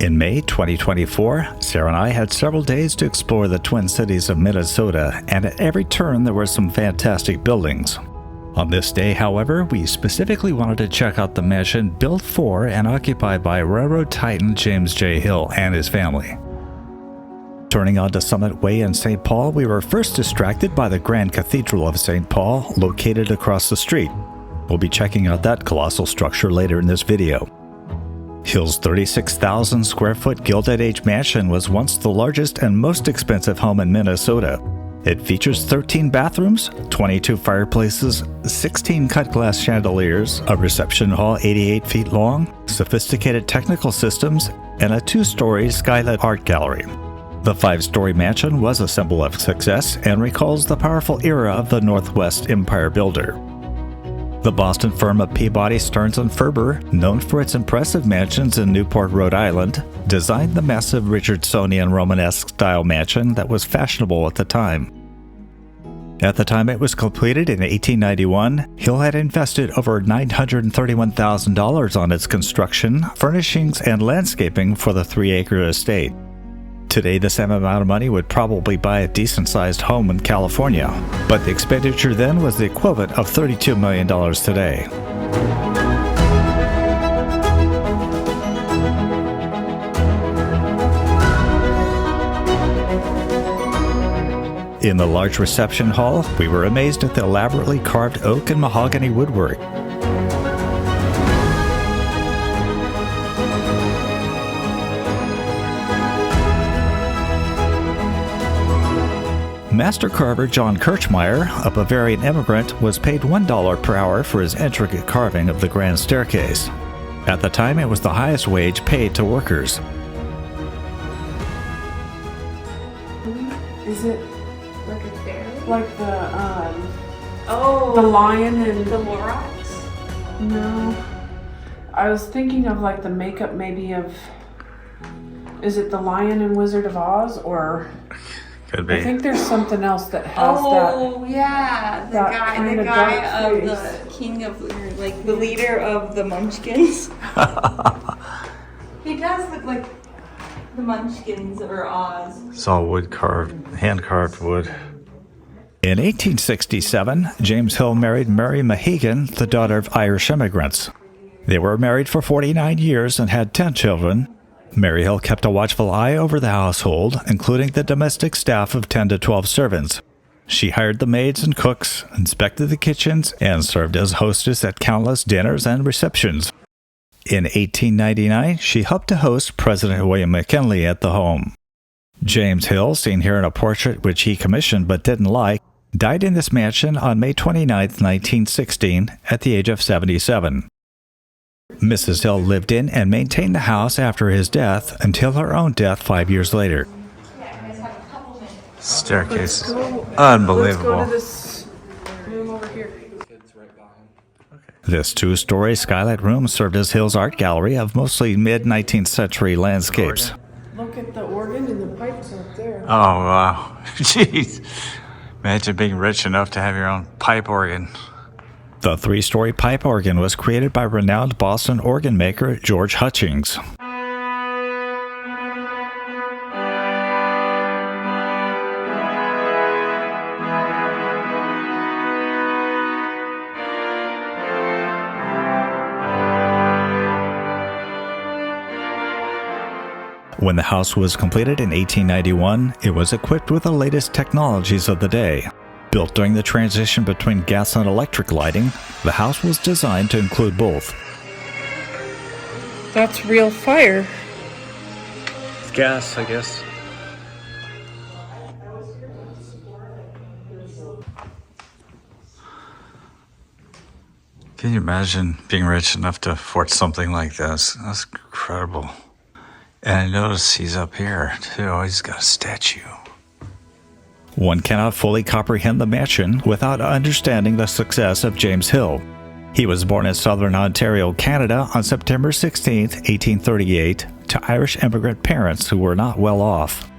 In May 2024, Sarah and I had several days to explore the Twin Cities of Minnesota, and at every turn there were some fantastic buildings. On this day, however, we specifically wanted to check out the mansion built for and occupied by railroad titan James J. Hill and his family. Turning onto Summit Way in St. Paul, we were first distracted by the Grand Cathedral of St. Paul, located across the street. We'll be checking out that colossal structure later in this video. Hill's 36,000 square foot Gilded Age mansion was once the largest and most expensive home in Minnesota. It features 13 bathrooms, 22 fireplaces, 16 cut-glass chandeliers, a reception hall 88 feet long, sophisticated technical systems, and a 2-story skylit art gallery. The 5-story mansion was a symbol of success and recalls the powerful era of the Northwest Empire builder. The Boston firm of Peabody, Stearns & Ferber, known for its impressive mansions in Newport, Rhode Island, designed the massive Richardsonian Romanesque style mansion that was fashionable at the time. At the time it was completed in 1891, Hill had invested over $931,000 on its construction, furnishings, and landscaping for the 3-acre estate. Today, the same amount of money would probably buy a decent-sized home in California, but the expenditure then was the equivalent of $32 million today. In the large reception hall, we were amazed at the elaborately carved oak and mahogany woodwork. Master carver John Kirchmeyer, a Bavarian immigrant, was paid $1 per hour for his intricate carving of the grand staircase. At the time, it was the highest wage paid to workers. Is it Like a fairy? like the Oh, lion and the Lorax? no? I was thinking of like the makeup maybe of. Is it the Lion and Wizard of Oz or? Could I think there's something else that has that. Oh, yeah, the that guy kinda of dark the face. king of, or like the leader of the Munchkins. He does look like the Munchkins or Oz. It's all wood carved, hand carved wood. In 1867, James Hill married Mary Mahegan, the daughter of Irish immigrants. They were married for 49 years and had 10 children. Mary Hill kept a watchful eye over the household, including the domestic staff of 10 to 12 servants. She hired the maids and cooks, inspected the kitchens, and served as hostess at countless dinners and receptions. In 1899, she helped to host President William McKinley at the home. James Hill, seen here in a portrait which he commissioned but didn't like, died in this mansion on May 29, 1916, at the age of 77. Mrs. Hill lived in and maintained the house after his death until her own death 5 years later. Staircase. Unbelievable. Let's go to this room over here. This 2-story skylight room served as Hill's art gallery of mostly mid-19th century landscapes. Look at the organ and the pipes up there. Oh, wow. Jeez. Imagine being rich enough to have your own pipe organ. The 3-story pipe organ was created by renowned Boston organ maker George Hutchings. When the house was completed in 1891, it was equipped with the latest technologies of the day. Built during the transition between gas and electric lighting, the house was designed to include both. That's real fire. Gas, I guess. Can you imagine being rich enough to afford something like this? That's incredible. And I notice he's up here, too. He's got a statue. One cannot fully comprehend the mansion without understanding the success of James Hill. He was born in southern Ontario, Canada on September 16, 1838, to Irish immigrant parents who were not well off.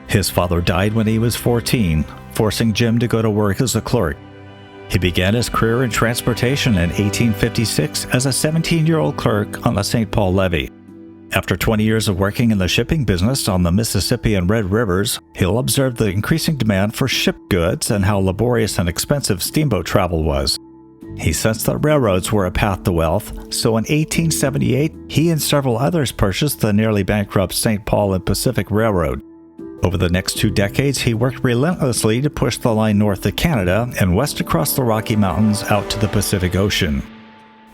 His father died when he was 14, forcing Jim to go to work as a clerk. He began his career in transportation in 1856 as a 17-year-old clerk on the St. Paul levee. After 20 years of working in the shipping business on the Mississippi and Red Rivers, Hill observed the increasing demand for shipped goods and how laborious and expensive steamboat travel was. He sensed that railroads were a path to wealth, so in 1878, he and several others purchased the nearly bankrupt St. Paul and Pacific Railroad. Over the next 2 decades, he worked relentlessly to push the line north to Canada and west across the Rocky Mountains out to the Pacific Ocean.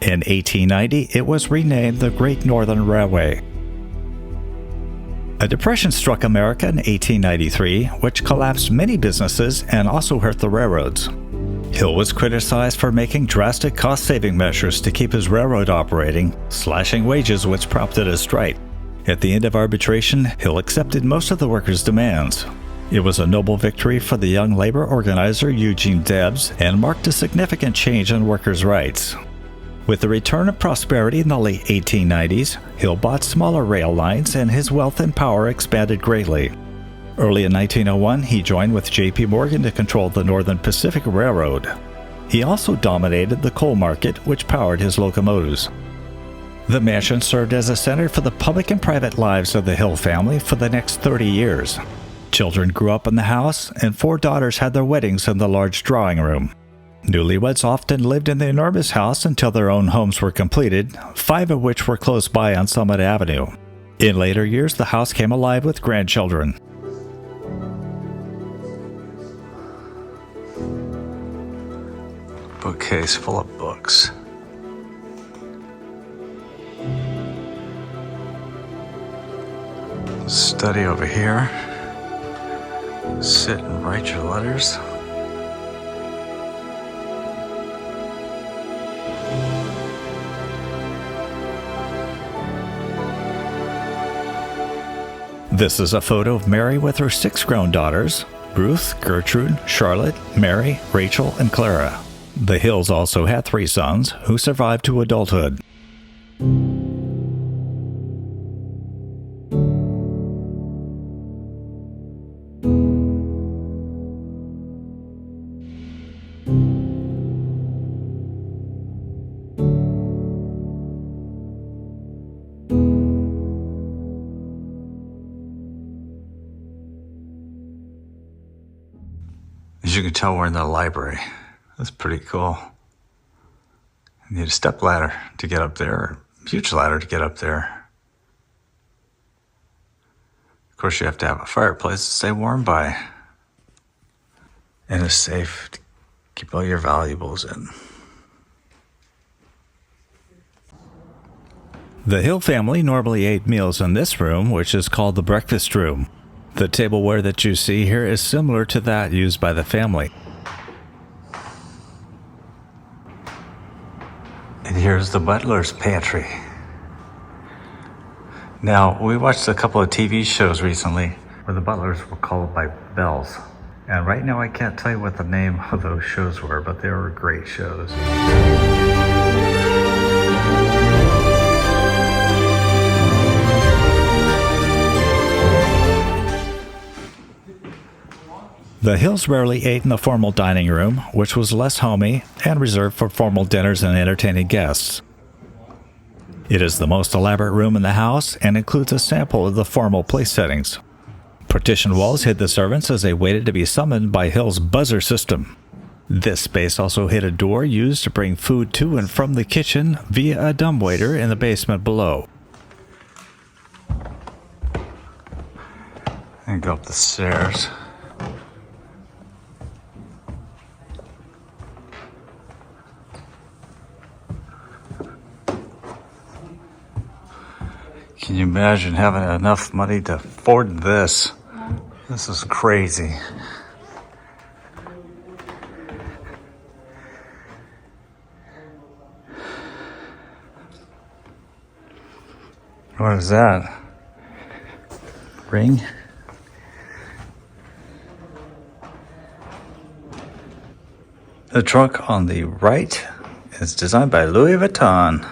In 1890, it was renamed the Great Northern Railway. A depression struck America in 1893, which collapsed many businesses and also hurt the railroads. Hill was criticized for making drastic cost-saving measures to keep his railroad operating, slashing wages which prompted a strike. At the end of arbitration, Hill accepted most of the workers' demands. It was a noble victory for the young labor organizer Eugene Debs and marked a significant change in workers' rights. With the return of prosperity in the late 1890s, Hill bought smaller rail lines and his wealth and power expanded greatly. Early in 1901, he joined with J.P. Morgan to control the Northern Pacific Railroad. He also dominated the coal market, which powered his locomotives. The mansion served as a center for the public and private lives of the Hill family for the next 30 years. Children grew up in the house, and 4 daughters had their weddings in the large drawing room. Newlyweds often lived in the enormous house until their own homes were completed, 5 of which were close by on Summit Avenue. In later years, the house came alive with grandchildren. Bookcase full of books. Study over here. Sit and write your letters. This is a photo of Mary with her 6 grown daughters, Ruth, Gertrude, Charlotte, Mary, Rachel, and Clara. The Hills also had 3 sons who survived to adulthood. As you can tell, we're in the library. That's pretty cool. You need a step ladder to get up there, or a huge ladder to get up there. Of course, you have to have a fireplace to stay warm by. And a safe to keep all your valuables in. The Hill family normally ate meals in this room, which is called the breakfast room. The tableware that you see here is similar to that used by the family. And here's the butler's pantry. Now, we watched a couple of TV shows recently where the butlers were called by bells. And right now I can't tell you what the name of those shows were, but they were great shows. The Hills rarely ate in the formal dining room, which was less homey and reserved for formal dinners and entertaining guests. It is the most elaborate room in the house and includes a sample of the formal place settings. Partition walls hid the servants as they waited to be summoned by Hill's buzzer system. This space also hid a door used to bring food to and from the kitchen via a dumbwaiter in the basement below. And go up the stairs. Can you imagine having enough money to afford this? This is crazy. What is that? Ring? The trunk on the right is designed by Louis Vuitton.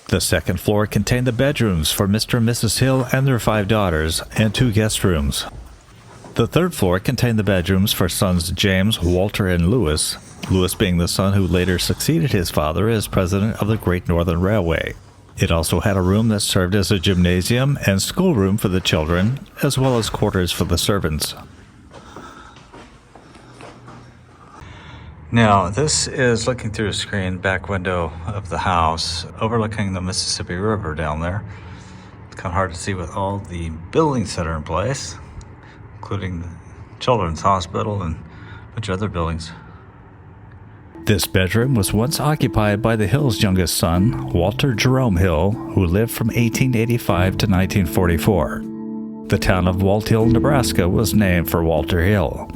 The second floor contained the bedrooms for Mr. and Mrs. Hill and their 5 daughters, and 2 guest rooms. The third floor contained the bedrooms for sons James, Walter, and Louis, Louis being the son who later succeeded his father as president of the Great Northern Railway. It also had a room that served as a gymnasium and schoolroom for the children, as well as quarters for the servants. Now, this is looking through a screen back window of the house, overlooking the Mississippi River down there. It's kind of hard to see with all the buildings that are in place, including the Children's Hospital and a bunch of other buildings. This bedroom was once occupied by the Hill's youngest son, Walter Jerome Hill, who lived from 1885 to 1944. The town of Walt Hill, Nebraska was named for Walter Hill.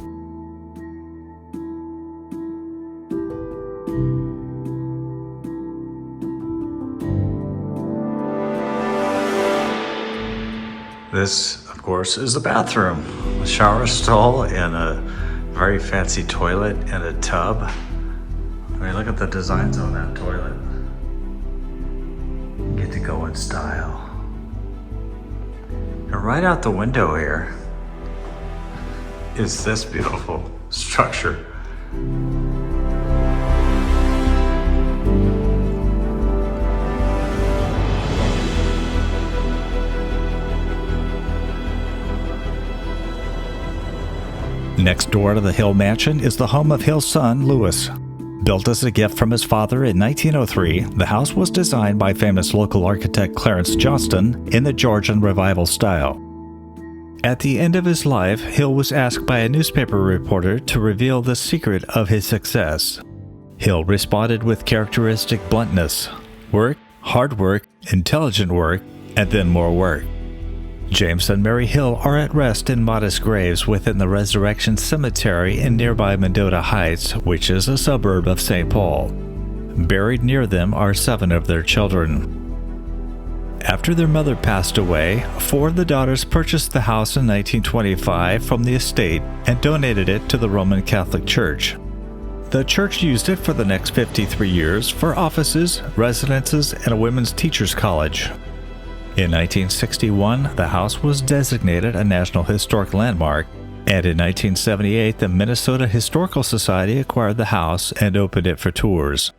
This, of course, is the bathroom. A shower stall and a very fancy toilet and a tub. I mean, look at the designs on that toilet. Get to go in style. And right out the window here is this beautiful structure. Next door to the Hill mansion is the home of Hill's son, Louis. Built as a gift from his father in 1903, the house was designed by famous local architect Clarence Johnston in the Georgian Revival style. At the end of his life, Hill was asked by a newspaper reporter to reveal the secret of his success. Hill responded with characteristic bluntness: work, hard work, intelligent work, and then more work. James and Mary Hill are at rest in modest graves within the Resurrection Cemetery in nearby Mendota Heights, which is a suburb of St. Paul. Buried near them are 7 of their children. After their mother passed away, 4 of the daughters purchased the house in 1925 from the estate and donated it to the Roman Catholic Church. The church used it for the next 53 years for offices, residences, and a women's teachers' college. In 1961, the house was designated a National Historic Landmark, and in 1978, the Minnesota Historical Society acquired the house and opened it for tours.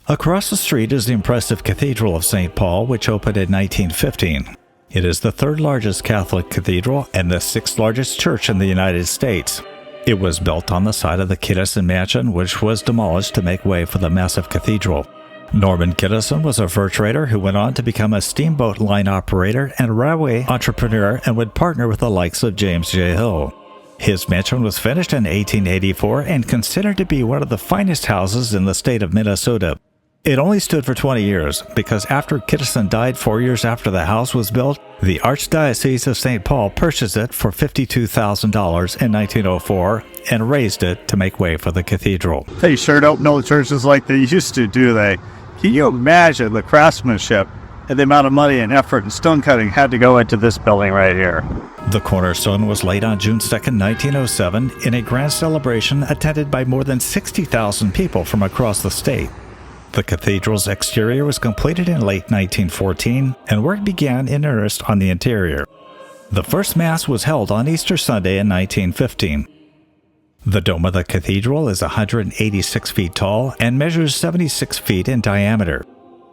Across the street is the impressive Cathedral of St. Paul, which opened in 1915. It is the 3rd largest Catholic cathedral and the 6th largest church in the United States. It was built on the site of the Kittison Mansion, which was demolished to make way for the massive cathedral. Norman Kittison was a fur trader who went on to become a steamboat line operator and railway entrepreneur and would partner with the likes of James J. Hill. His mansion was finished in 1884 and considered to be one of the finest houses in the state of Minnesota. It only stood for 20 years because after Kittison died 4 years after the house was built, the Archdiocese of St. Paul purchased it for $52,000 in 1904 and raised it to make way for the cathedral. They sure don't know churches like they used to, do they? Can you imagine the craftsmanship and the amount of money and effort and stone cutting had to go into this building right here? The cornerstone was laid on June 2, 1907, in a grand celebration attended by more than 60,000 people from across the state. The cathedral's exterior was completed in late 1914, and work began in earnest on the interior. The first Mass was held on Easter Sunday in 1915. The dome of the cathedral is 186 feet tall and measures 76 feet in diameter.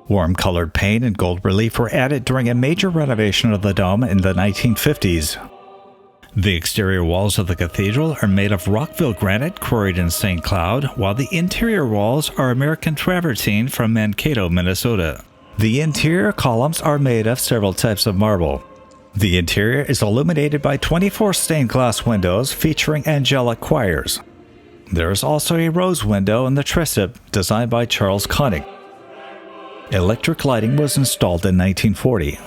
Warm-colored paint and gold relief were added during a major renovation of the dome in the 1950s. The exterior walls of the cathedral are made of Rockville granite quarried in St. Cloud, while the interior walls are American travertine from Mankato, Minnesota. The interior columns are made of several types of marble. The interior is illuminated by 24 stained glass windows featuring angelic choirs. There is also a rose window in the transept designed by Charles Koenig. Electric lighting was installed in 1940.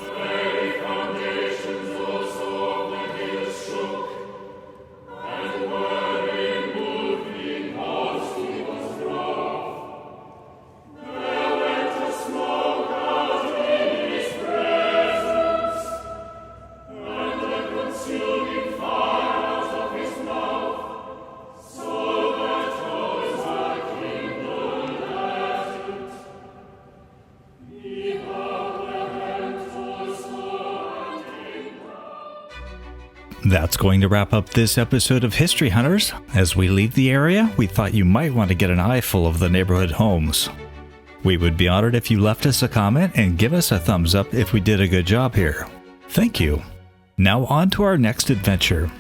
That's going to wrap up this episode of History Hunters. As we leave the area, we thought you might want to get an eyeful of the neighborhood homes. We would be honored if you left us a comment and give us a thumbs up if we did a good job here. Thank you. Now on to our next adventure.